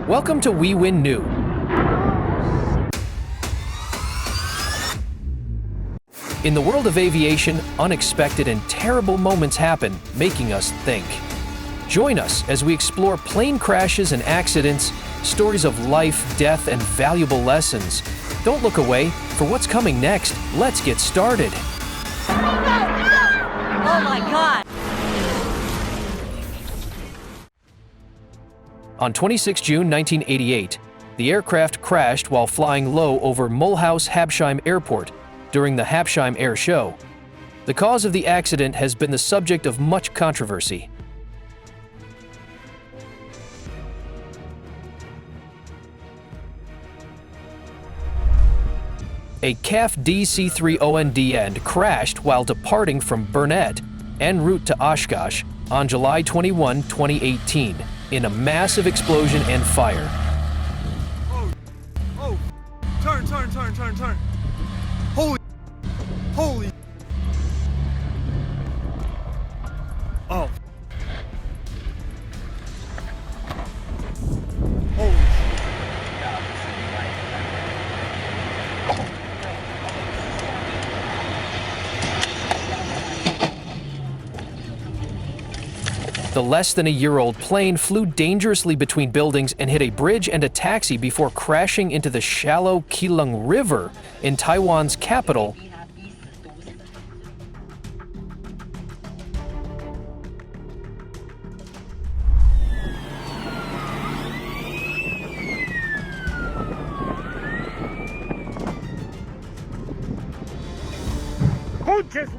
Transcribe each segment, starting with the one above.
Welcome to WEWIN New. In the world of aviation, unexpected and terrible moments happen, making us think. Join us as we explore plane crashes and accidents, stories of life, death, and valuable lessons. Don't look away. For what's coming next, let's get started. Oh my God! On 26 June 1988, the aircraft crashed while flying low over Mulhouse-Habsheim Airport during the Habsheim Air Show. The cause of the accident has been the subject of much controversy. A CAF DC-3OND crashed while departing from Burnett en route to Oshkosh on July 21, 2018, in a massive explosion and fire. Oh, turn. Holy. Oh. Holy. The less than a year-old plane flew dangerously between buildings and hit a bridge and a taxi before crashing into the shallow Keelung River in Taiwan's capital.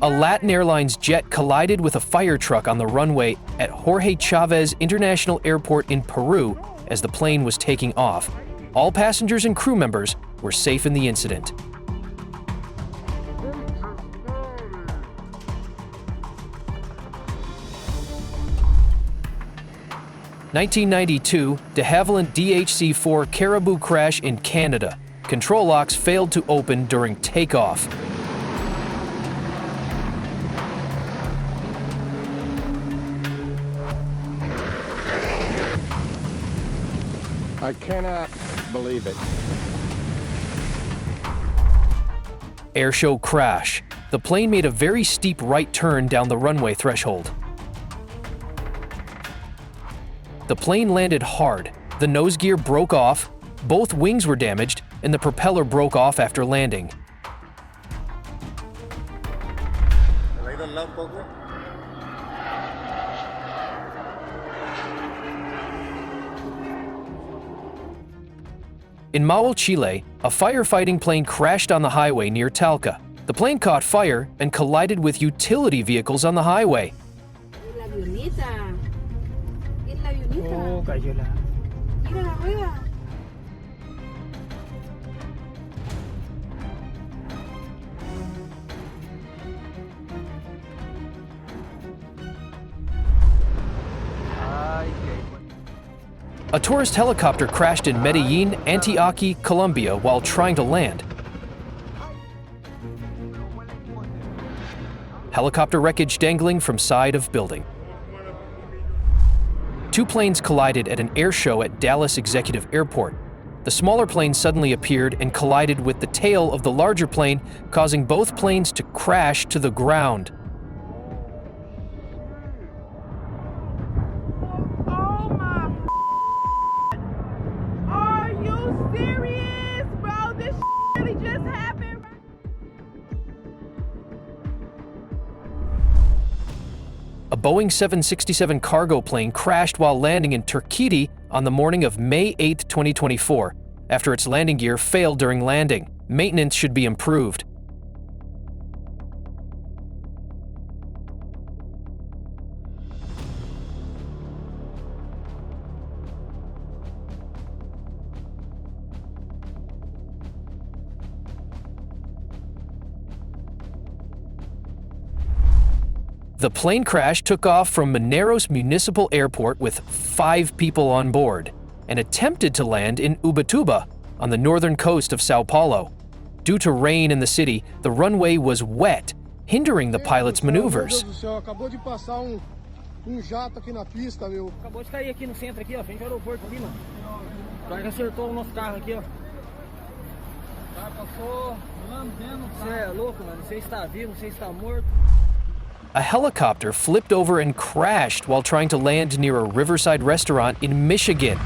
A Latin Airlines jet collided with a fire truck on the runway at Jorge Chavez International Airport in Peru as the plane was taking off. All passengers and crew members were safe in the incident. (1992) De Havilland DHC-4 Caribou crash in Canada. Control locks failed to open during takeoff. I cannot believe it. Airshow crash. The plane made a very steep right turn down the runway threshold. The plane landed hard. The nose gear broke off, both wings were damaged, and the propeller broke off after landing. In Maule, Chile, a firefighting plane crashed on the highway near Talca. The plane caught fire and collided with utility vehicles on the highway. A tourist helicopter crashed in Medellin, Antioquia, Colombia while trying to land. Helicopter wreckage dangling from side of building. Two planes collided at an air show at Dallas Executive Airport. The smaller plane suddenly appeared and collided with the tail of the larger plane, causing both planes to crash to the ground. A Boeing 767 cargo plane crashed while landing in Turkey on the morning of May 8, 2024, after its landing gear failed during landing. Maintenance should be improved. The plane crash took off from Mineros Municipal Airport with 5 people on board and attempted to land in Ubatuba on the northern coast of Sao Paulo. Due to rain in the city, the runway was wet, hindering the pilot's maneuvers. jato aqui na pista, meu. Acabou de cair aqui no centro, aqui, ó, frente ao aeroporto ali, mano. O cara que acertou o nosso carro aqui, ó. O cara passou lambendo. Você é louco, mano. Não sei se tá vivo, não sei se tá morto. A helicopter flipped over and crashed while trying to land near a riverside restaurant in Michigan.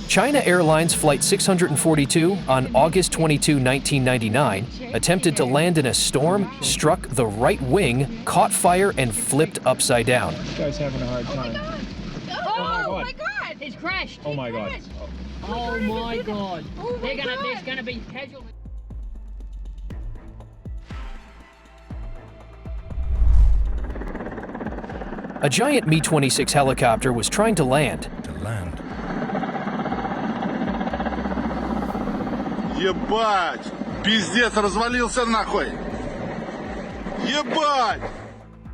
China Airlines Flight 642 on August 22, 1999, attempted to land in a storm, struck the right wing, caught fire, and flipped upside down. This guy's having a hard time. Oh my god! It's crashed. Oh my god. Oh my god. Oh my god. There's gonna be casualties. A giant Mi-26 helicopter was trying to land. Ебать! Пиздец, развалился нахуй! Ебать!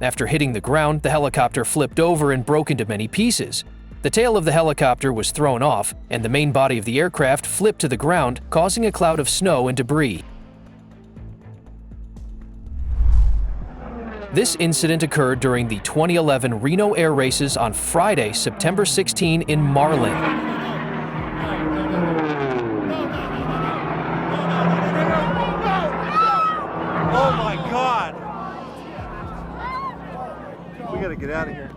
After hitting the ground, the helicopter flipped over and broke into many pieces. The tail of the helicopter was thrown off, and the main body of the aircraft flipped to the ground, causing a cloud of snow and debris. This incident occurred during the 2011 Reno Air Races on Friday, September 16 in Marlin. Oh my god! We gotta get out of here.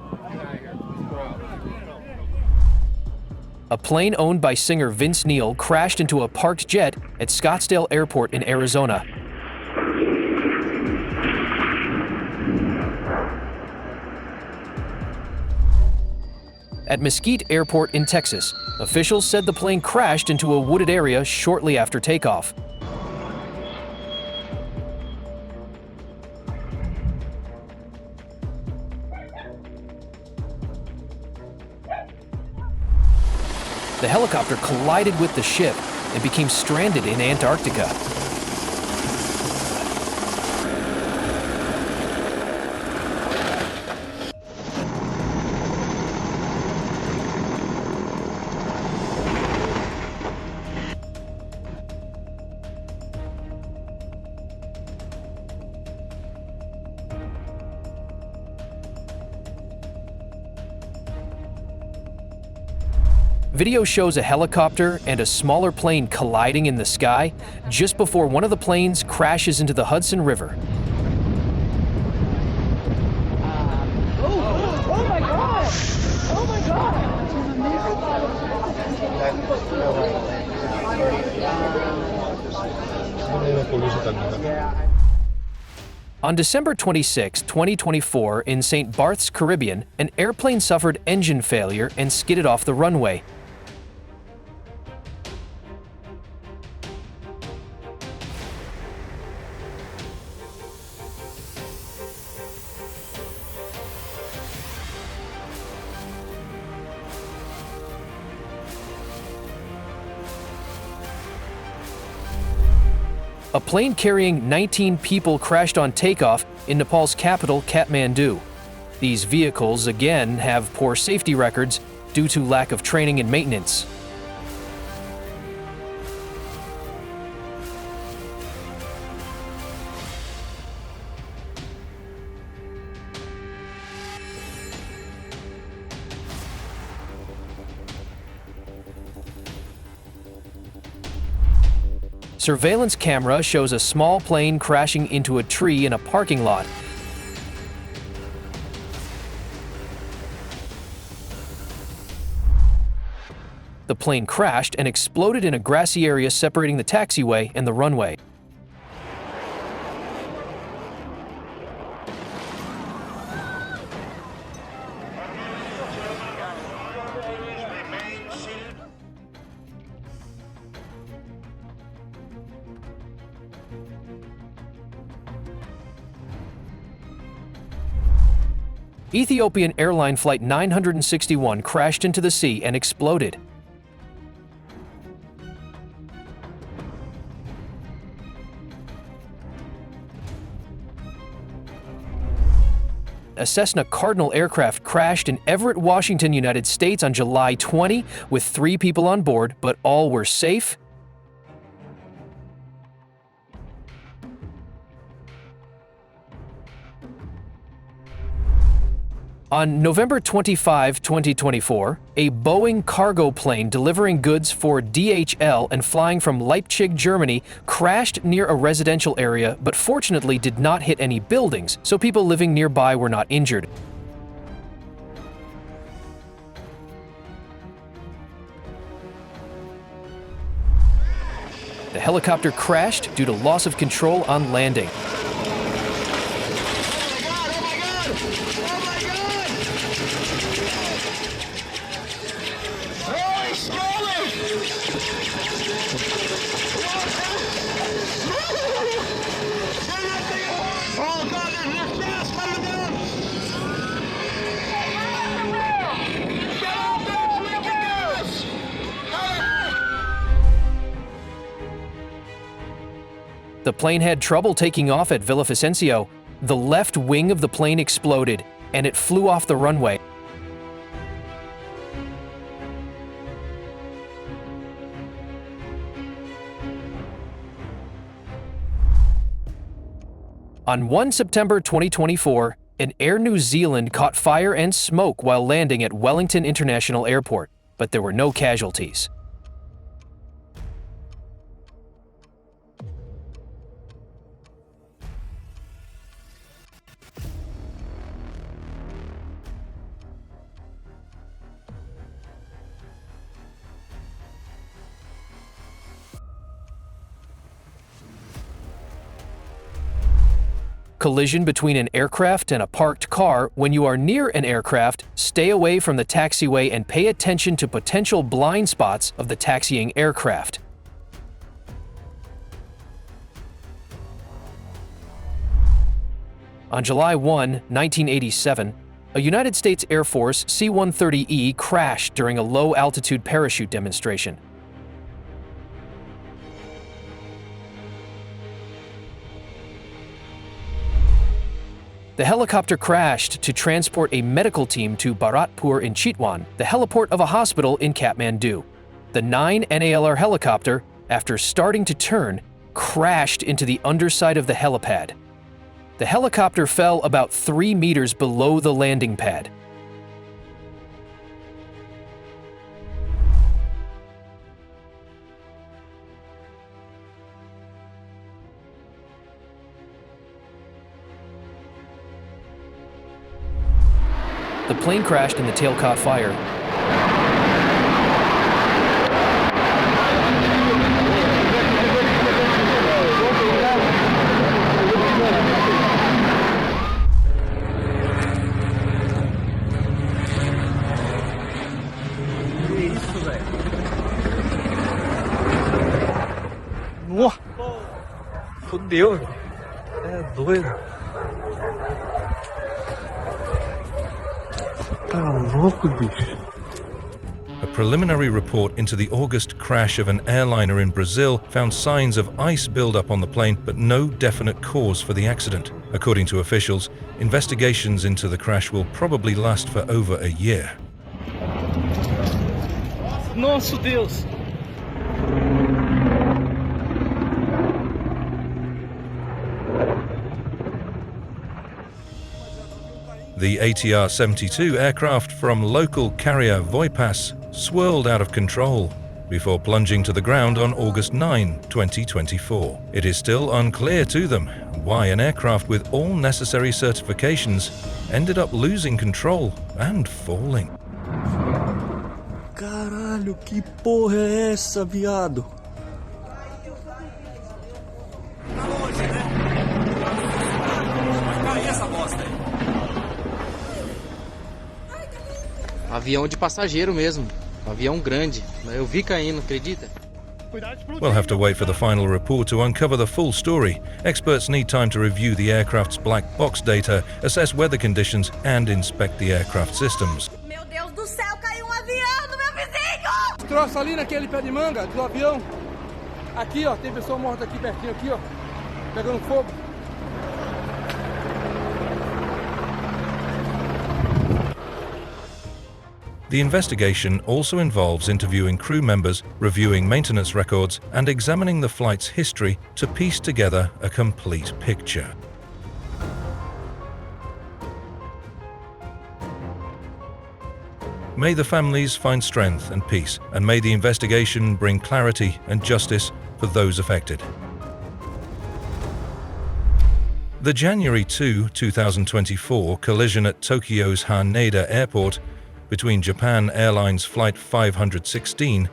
A plane owned by singer Vince Neil crashed into a parked jet at Scottsdale Airport in Arizona. At Mesquite Airport in Texas, officials said the plane crashed into a wooded area shortly after takeoff. The helicopter collided with the ship and became stranded in Antarctica. Video shows a helicopter and a smaller plane colliding in the sky just before one of the planes crashes into the Hudson River. Oh my god! Oh my god! On December 26, 2024, in St. Barth's, Caribbean, an airplane suffered engine failure and skidded off the runway. A plane carrying 19 people crashed on takeoff in Nepal's capital, Kathmandu. These vehicles, again, have poor safety records due to lack of training and maintenance. Surveillance camera shows a small plane crashing into a tree in a parking lot. The plane crashed and exploded in a grassy area separating the taxiway and the runway. Ethiopian airline flight 961 crashed into the sea and exploded. a Cessna Cardinal aircraft crashed in Everett, Washington, United States on July 20 with 3 people on board, but all were safe. On November 25, 2024, a Boeing cargo plane delivering goods for DHL and flying from Leipzig, Germany, crashed near a residential area but fortunately did not hit any buildings, so people living nearby were not injured. The helicopter crashed due to loss of control on landing. The plane had trouble taking off at Villavicencio. The left wing of the plane exploded, and it flew off the runway. On 1 September 2024, an Air New Zealand caught fire and smoke while landing at Wellington International Airport, but there were no casualties. Collision between an aircraft and a parked car. When you are near an aircraft, stay away from the taxiway and pay attention to potential blind spots of the taxiing aircraft. On July 1, 1987, a United States Air Force C-130E crashed during a low-altitude parachute demonstration. The helicopter crashed to transport a medical team to Bharatpur in Chitwan, the heliport of a hospital in Kathmandu. The 9 NALR helicopter, after starting to turn, crashed into the underside of the helipad. The helicopter fell about 3 meters below the landing pad. The plane crashed and the tail caught fire. Nossa! Fudeu! É doido! A preliminary report into the August crash of an airliner in Brazil found signs of ice buildup on the plane, but no definite cause for the accident. According to officials, investigations into the crash will probably last for over a year. Nosso Deus! The ATR-72 aircraft from local carrier Voipas swirled out of control before plunging to the ground on August 9, 2024. It is still unclear to them why an aircraft with all necessary certifications ended up losing control and falling. Caralho, que porra é essa, viado? Avião de passageiro mesmo, avião grande. Eu vi caindo, acredita? We'll have to wait for the final report to uncover the full story. Experts need time to review the aircraft's black box data, assess weather conditions, and inspect the aircraft systems. Meu Deus do céu, caiu avião do meu vizinho! Troço ali naquele pé de manga do avião. Aqui, ó, tem pessoa morta aqui pertinho, aqui, ó, pegando fogo. The investigation also involves interviewing crew members, reviewing maintenance records, and examining the flight's history to piece together a complete picture. May the families find strength and peace, and may the investigation bring clarity and justice for those affected. The January 2, 2024 collision at Tokyo's Haneda Airport between Japan Airlines Flight 516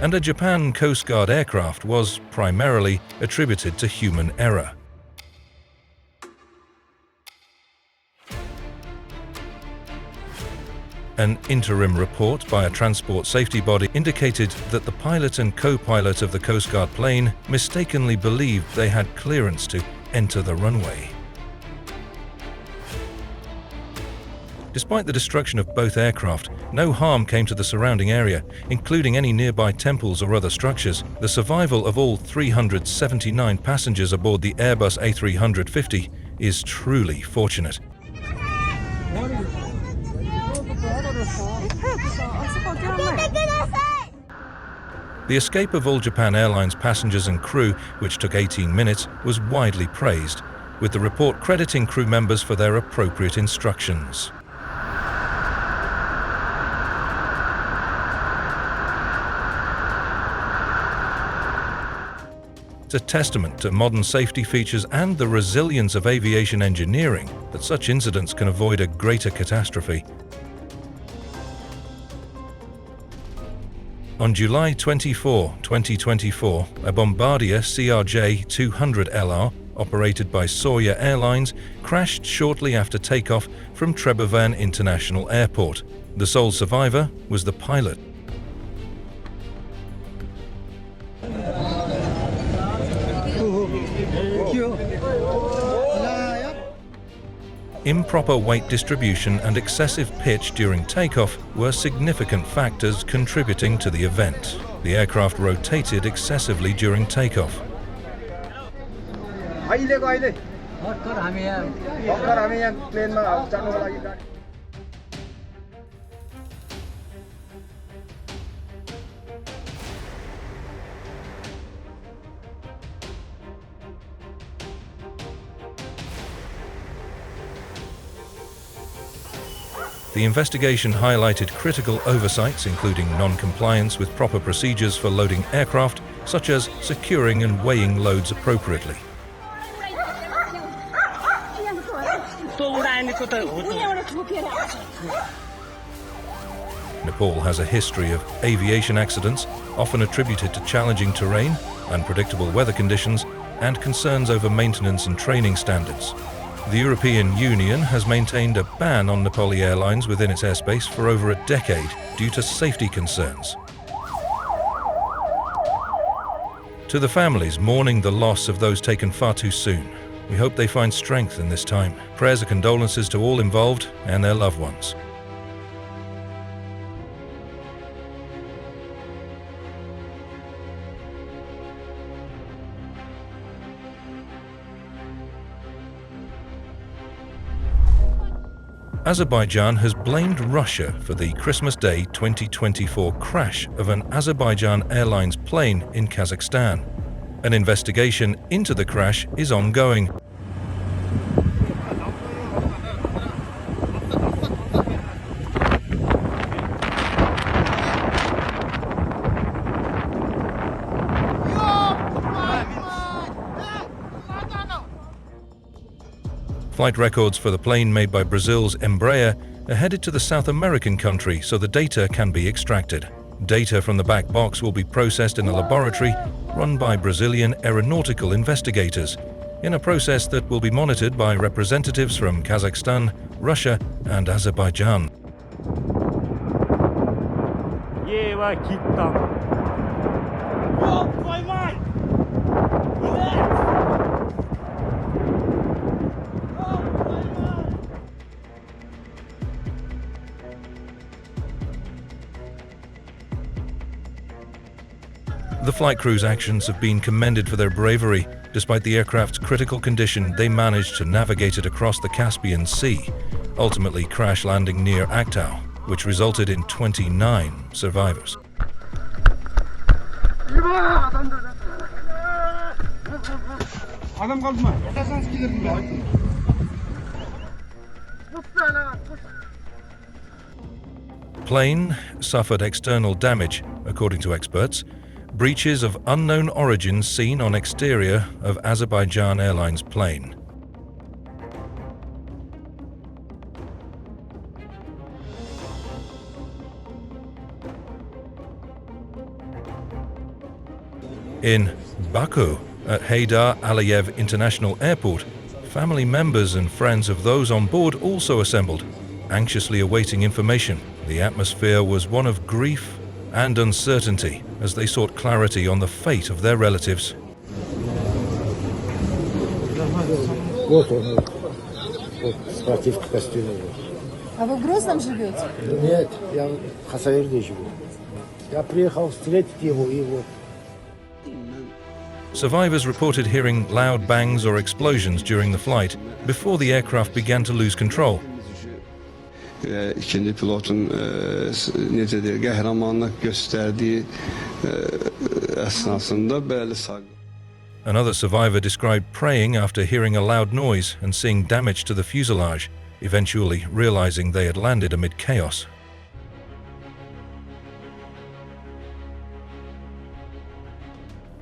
and a Japan Coast Guard aircraft was primarily attributed to human error. An interim report by a transport safety body indicated that the pilot and co-pilot of the Coast Guard plane mistakenly believed they had clearance to enter the runway. Despite the destruction of both aircraft, no harm came to the surrounding area, including any nearby temples or other structures. The survival of all 379 passengers aboard the Airbus A350 is truly fortunate. The escape of all Japan Airlines passengers and crew, which took 18 minutes, was widely praised, with the report crediting crew members for their appropriate instructions. It's a testament to modern safety features and the resilience of aviation engineering that such incidents can avoid a greater catastrophe. On July 24, 2024, a Bombardier CRJ-200LR, operated by Sawyer Airlines, crashed shortly after takeoff from Trebevan International Airport. The sole survivor was the pilot. Improper weight distribution and excessive pitch during takeoff were significant factors contributing to the event. The aircraft rotated excessively during takeoff. The investigation highlighted critical oversights, including non-compliance with proper procedures for loading aircraft, such as securing and weighing loads appropriately. Nepal has a history of aviation accidents, often attributed to challenging terrain, unpredictable weather conditions, and concerns over maintenance and training standards. The European Union has maintained a ban on Nepali airlines within its airspace for over a decade due to safety concerns. To the families mourning the loss of those taken far too soon, we hope they find strength in this time. Prayers and condolences to all involved and their loved ones. Azerbaijan has blamed Russia for the Christmas Day 2024 crash of an Azerbaijan Airlines plane in Kazakhstan. An investigation into the crash is ongoing. Flight records for the plane made by Brazil's Embraer are headed to the South American country so the data can be extracted. Data from the black box will be processed in a laboratory run by Brazilian aeronautical investigators, in a process that will be monitored by representatives from Kazakhstan, Russia, and Azerbaijan. The flight crew's actions have been commended for their bravery. Despite the aircraft's critical condition, they managed to navigate it across the Caspian Sea, ultimately crash landing near Aktau, which resulted in 29 survivors. Plane suffered external damage, according to experts. Breaches of unknown origin seen on exterior of Azerbaijan Airlines plane. In Baku, at Haydar Aliyev International Airport, family members and friends of those on board also assembled, anxiously awaiting information. The atmosphere was one of grief and uncertainty as they sought clarity on the fate of their relatives. А вы в Грозном живете? Нет, я в Хасавюрте живу. Я приехал встретить его и вот. Survivors reported hearing loud bangs or explosions during the flight before the aircraft began to lose control. İkinci pilotun necə deyir, qəhrəmanlıq göstərdiyi əsnasında bəli sağ. Another survivor described praying after hearing a loud noise and seeing damage to the fuselage, eventually realizing they had landed amid chaos.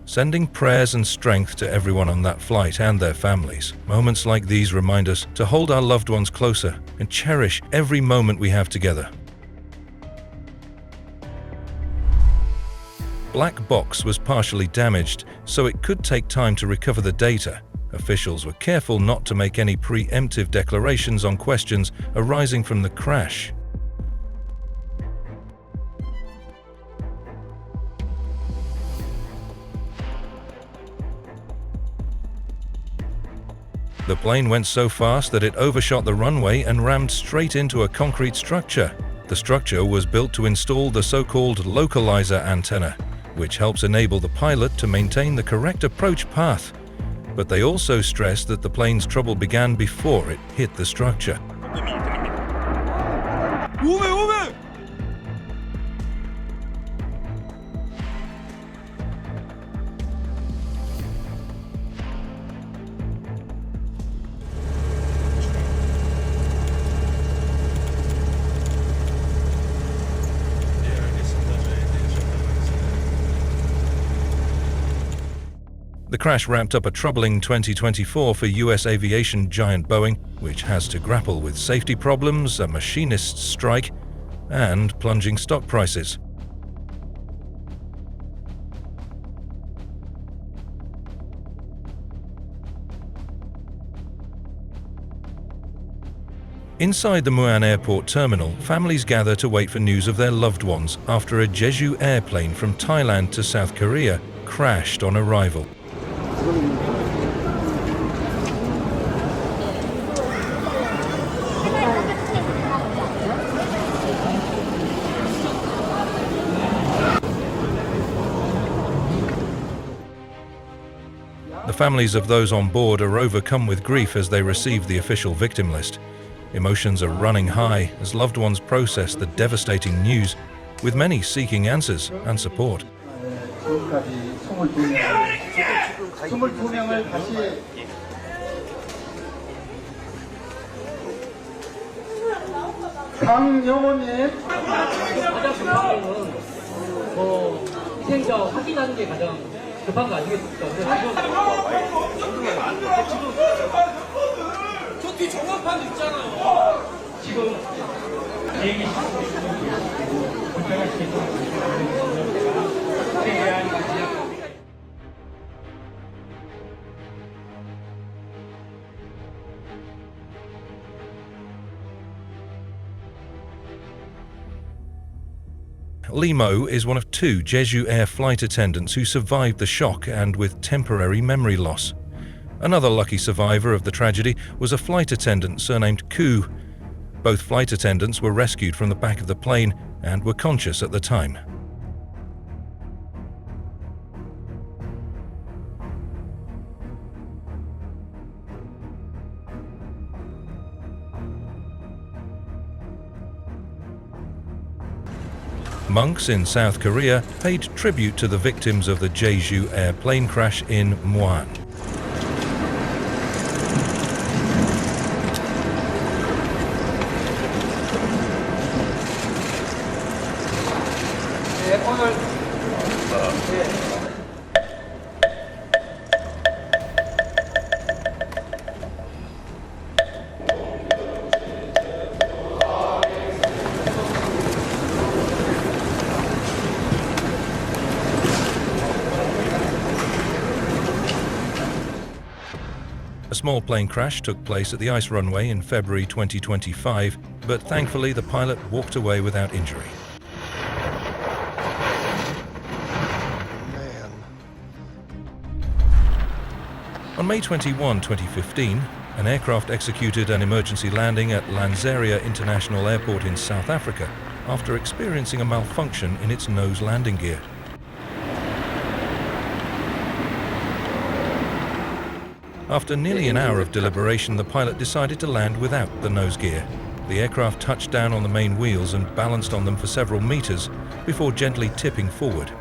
Sending prayers and strength to everyone on that flight and their families. Moments like these remind us to hold our loved ones closer and cherish every moment we have together. Black box was partially damaged, so it could take time to recover the data. Officials were careful not to make any preemptive declarations on questions arising from the crash. The plane went so fast that it overshot the runway and rammed straight into a concrete structure. The structure was built to install the so-called localizer antenna, which helps enable the pilot to maintain the correct approach path. But they also stressed that the plane's trouble began before it hit the structure. The crash ramped up a troubling 2024 for US aviation giant Boeing, which has to grapple with safety problems, a machinist's strike, and plunging stock prices. Inside the Muan Airport terminal, families gather to wait for news of their loved ones after a Jeju airplane from Thailand to South Korea crashed on arrival. The families of those on board are overcome with grief as they receive the official victim list. Emotions are running high as loved ones process the devastating news, with many seeking answers and support. 희생자 확인하는 게 가장 급한 거 아니겠습니까? 저 뒤 정확한 있잖아요. 지금 얘기 Limo is one of two Jeju Air flight attendants who survived the shock and with temporary memory loss. Another lucky survivor of the tragedy was a flight attendant surnamed Ku. Both flight attendants were rescued from the back of the plane and were conscious at the time. Monks in South Korea paid tribute to the victims of the Jeju airplane crash in Maule. A small plane crash took place at the ice runway in February 2025, but thankfully the pilot walked away without injury. On May 21, 2015, an aircraft executed an emergency landing at Lanseria International Airport in South Africa after experiencing a malfunction in its nose landing gear. After nearly an hour of deliberation, the pilot decided to land without the nose gear. The aircraft touched down on the main wheels and balanced on them for several meters before gently tipping forward.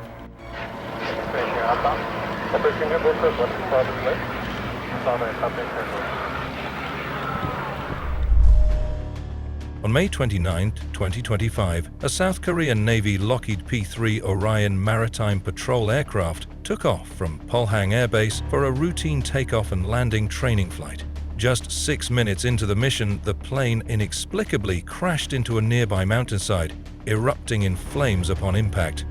On May 29, 2025, a South Korean Navy Lockheed P-3 Orion maritime patrol aircraft took off from Pohang Air Base for a routine takeoff and landing training flight. Just 6 minutes into the mission, the plane inexplicably crashed into a nearby mountainside, erupting in flames upon impact.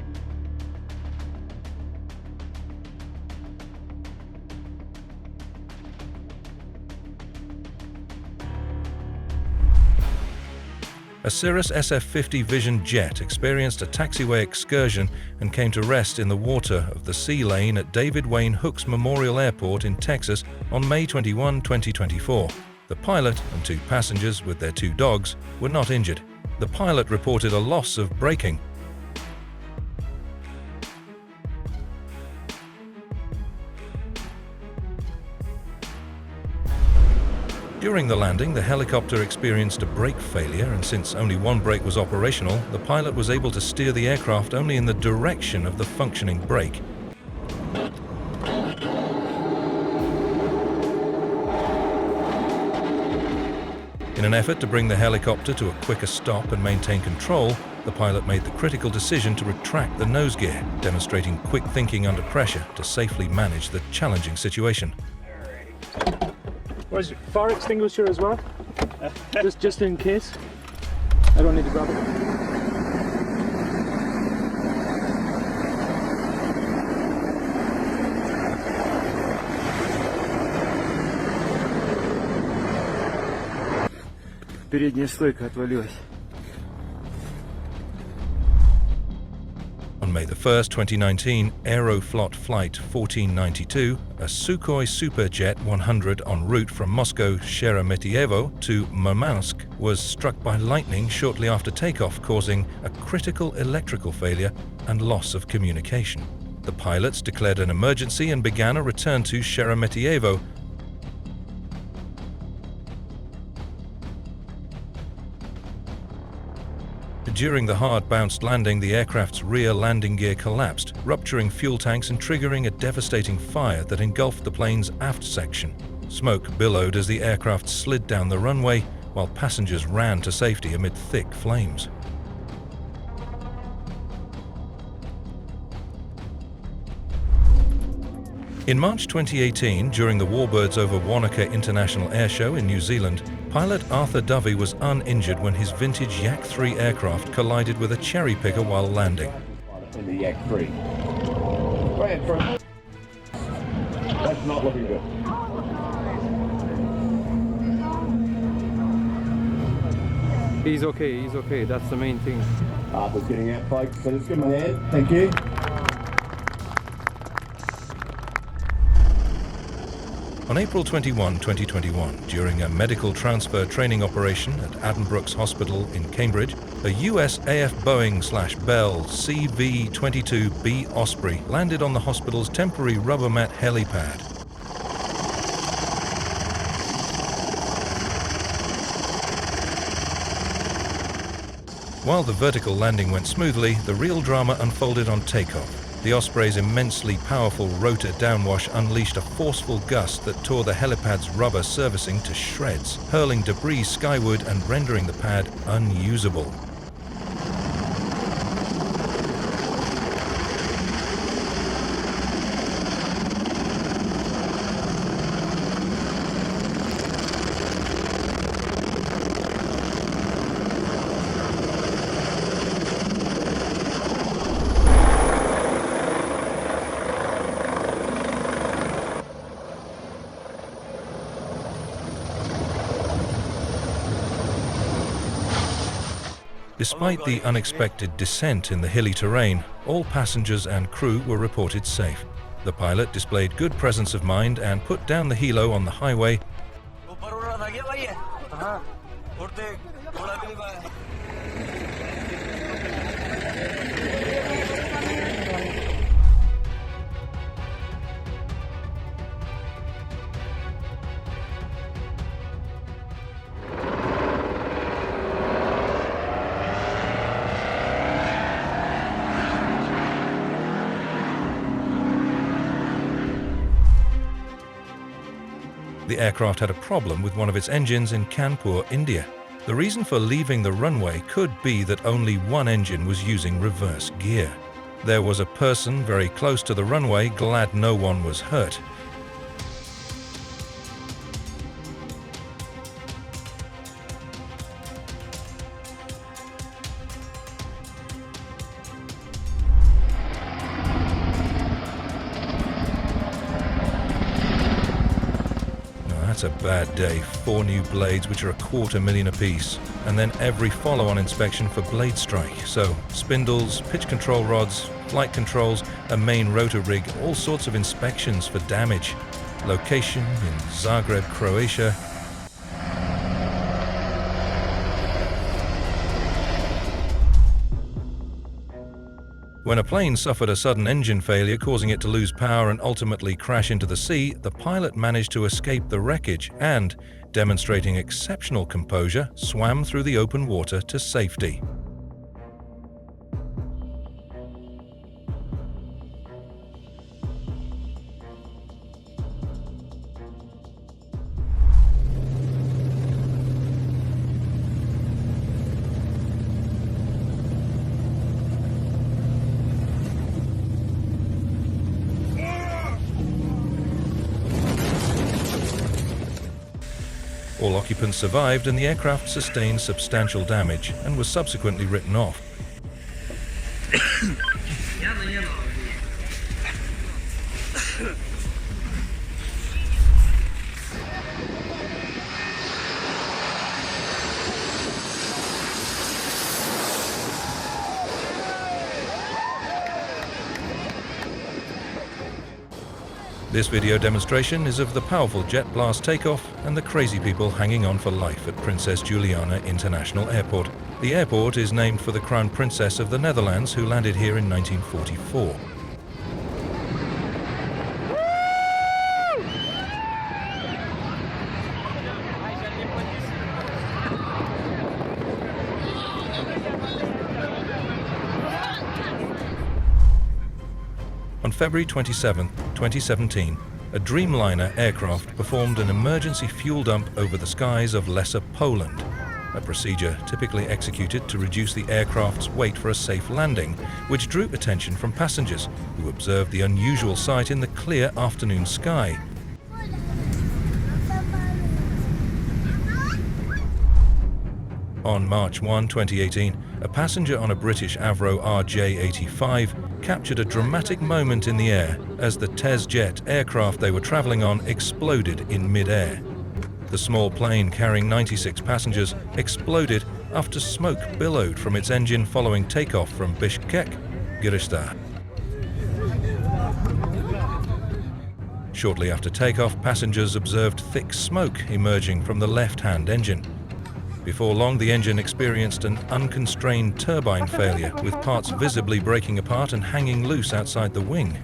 A Cirrus SF-50 Vision jet experienced a taxiway excursion and came to rest in the water of the sea lane at David Wayne Hooks Memorial Airport in Texas on May 21, 2024. The pilot and 2 passengers with their 2 dogs were not injured. The pilot reported a loss of braking. During the landing, the helicopter experienced a brake failure, and since only 1 brake was operational, the pilot was able to steer the aircraft only in the direction of the functioning brake. In an effort to bring the helicopter to a quicker stop and maintain control, the pilot made the critical decision to retract the nose gear, demonstrating quick thinking under pressure to safely manage the challenging situation. Where's your fire extinguisher as well? just in case. I don't need to grab it. Передняя стойка отвалилась. On May 1, 2019, Aeroflot Flight 1492, a Sukhoi Superjet 100 en route from Moscow Sheremetyevo to Murmansk, was struck by lightning shortly after takeoff, causing a critical electrical failure and loss of communication. The pilots declared an emergency and began a return to Sheremetyevo. During the hard-bounced landing, the aircraft's rear landing gear collapsed, rupturing fuel tanks and triggering a devastating fire that engulfed the plane's aft section. Smoke billowed as the aircraft slid down the runway, while passengers ran to safety amid thick flames. In March 2018, during the Warbirds over Wanaka International Airshow in New Zealand, pilot Arthur Dovey was uninjured when his vintage Yak 3 aircraft collided with a cherry picker while landing. In the Yak 3. Go ahead, Frank. That's not looking good. He's okay, that's the main thing. Arthur's getting out, folks, but it's good, my hand. Thank you. On April 21, 2021, during a medical transfer training operation at Addenbrooke's Hospital in Cambridge, a US AF Boeing/Bell CV-22B Osprey landed on the hospital's temporary rubber mat helipad. While the vertical landing went smoothly, the real drama unfolded on takeoff. The Osprey's immensely powerful rotor downwash unleashed a forceful gust that tore the helipad's rubber surfacing to shreds, hurling debris skyward and rendering the pad unusable. Despite the unexpected descent in the hilly terrain, all passengers and crew were reported safe. The pilot displayed good presence of mind and put down the helo on the highway. The aircraft had a problem with one of its engines in Kanpur, India. The reason for leaving the runway could be that only one engine was using reverse gear. There was a person very close to the runway, glad no one was hurt. That's a bad day. 4 new blades, which are $250,000 apiece, and then every follow-on inspection for blade strike. So spindles, pitch control rods, flight controls, a main rotor rig, all sorts of inspections for damage. Location in Zagreb, Croatia. When a plane suffered a sudden engine failure, causing it to lose power and ultimately crash into the sea, the pilot managed to escape the wreckage and, demonstrating exceptional composure, swam through the open water to safety. All occupants survived and the aircraft sustained substantial damage and was subsequently written off. This video demonstration is of the powerful jet blast takeoff and the crazy people hanging on for life at Princess Juliana International Airport. The airport is named for the Crown Princess of the Netherlands, who landed here in 1944. On February 27, 2017, a Dreamliner aircraft performed an emergency fuel dump over the skies of Lesser Poland, a procedure typically executed to reduce the aircraft's weight for a safe landing, which drew attention from passengers who observed the unusual sight in the clear afternoon sky. On March 1, 2018, a passenger on a British Avro RJ-85 captured a dramatic moment in the air as the TES-jet aircraft they were traveling on exploded in mid-air. The small plane carrying 96 passengers exploded after smoke billowed from its engine following takeoff from Bishkek, Kyrgyzstan. Shortly after takeoff, passengers observed thick smoke emerging from the left-hand engine. Before long, the engine experienced an unconstrained turbine failure, with parts visibly breaking apart and hanging loose outside the wing.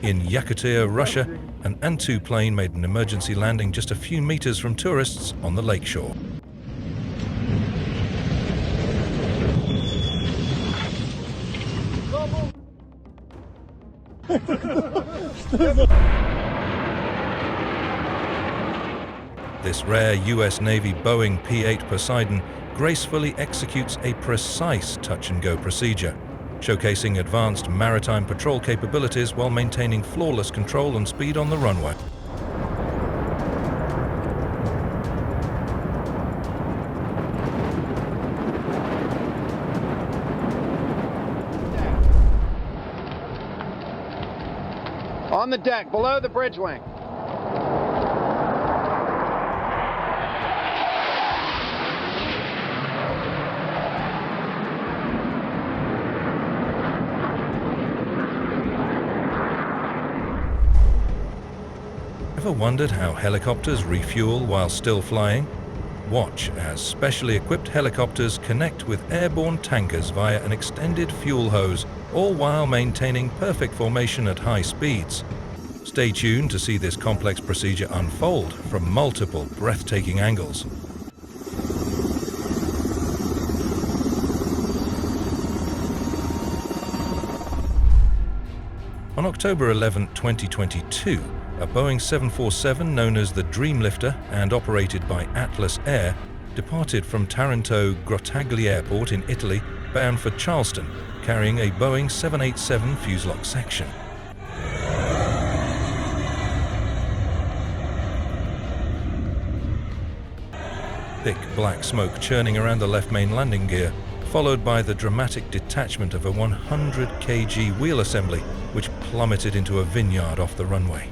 In Yakutia, Russia, An An-2 plane made an emergency landing just a few meters from tourists on the lakeshore. This rare US Navy Boeing P-8 Poseidon gracefully executes a precise touch-and-go procedure, showcasing advanced maritime patrol capabilities while maintaining flawless control and speed on the runway. On the deck, below the bridge wing. Ever wondered how helicopters refuel while still flying? Watch as specially equipped helicopters connect with airborne tankers via an extended fuel hose, all while maintaining perfect formation at high speeds. Stay tuned to see this complex procedure unfold from multiple breathtaking angles. On October 11, 2022, a Boeing 747 known as the Dreamlifter and operated by Atlas Air departed from Taranto Grottaglie Airport in Italy bound for Charleston, carrying a Boeing 787 fuselage section. Thick black smoke churning around the left main landing gear, followed by the dramatic detachment of a 100 kg wheel assembly which plummeted into a vineyard off the runway.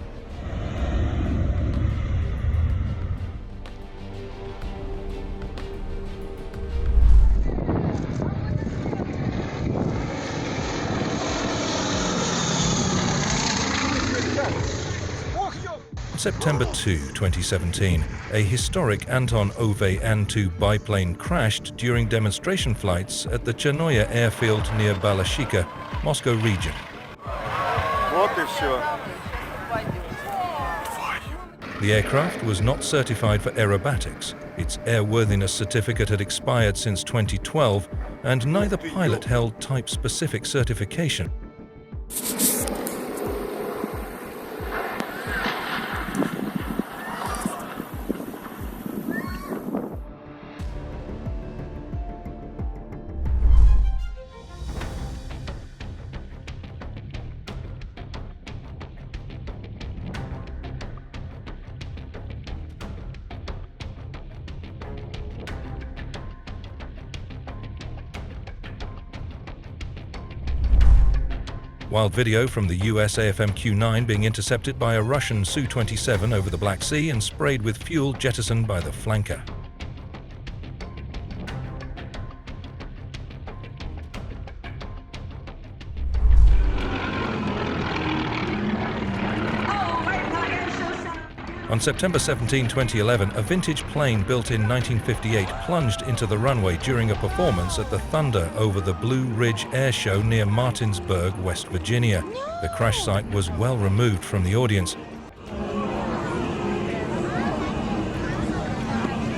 September 2, 2017, a historic Anton Ove An-2 biplane crashed during demonstration flights at the Chernoye airfield near Balashikha, Moscow region. The aircraft was not certified for aerobatics. Its airworthiness certificate had expired since 2012, and neither pilot held type-specific certification. While video from the US AFM-Q9 being intercepted by a Russian Su-27 over the Black Sea and sprayed with fuel jettisoned by the flanker. On September 17, 2011, a vintage plane built in 1958 plunged into the runway during a performance at the Thunder over the Blue Ridge Airshow near Martinsburg, West Virginia. The crash site was well removed from the audience.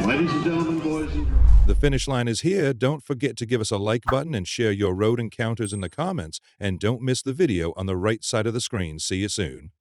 Ladies and gentlemen, boys and girls. The finish line is here. Don't forget to give us a like button and share your road encounters in the comments. And don't miss the video on the right side of the screen. See you soon.